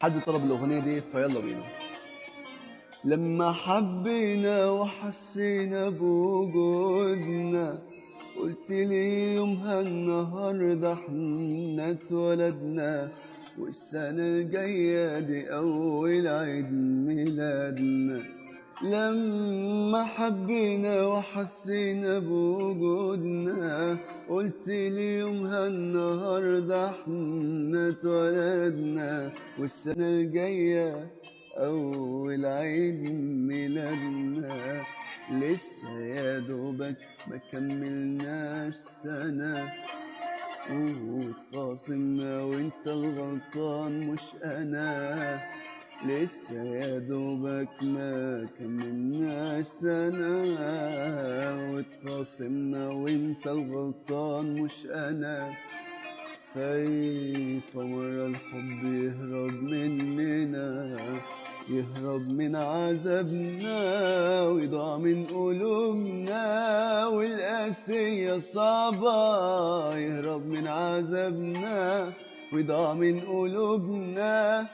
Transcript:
حد طلب الأغنية دي فيلا بينا. لما حبينا وحسينا بوجودنا قلت لي يومها النهارده احنا اتولدنا، والسنة الجاية دي أول عيد ميلادنا. لما حبينا وحسينا بوجودنا قلت لي يومها النهارده احنا اتولدنا، والسنة الجاية أول عيد ميلادنا. لسه يا دوبك ما كملناش سنة واتخاصمنا وانت الغلطان مش أنا. لسه يا دوبك ما كملناش سنة واتخاصمنا وانت الغلطان مش أنا. خايفة مرة الحب يهرب مننا، يهرب من عذابنا ويضاع من قلوبنا، والقاسية صعبة يهرب من عذابنا ويضاع من قلوبنا.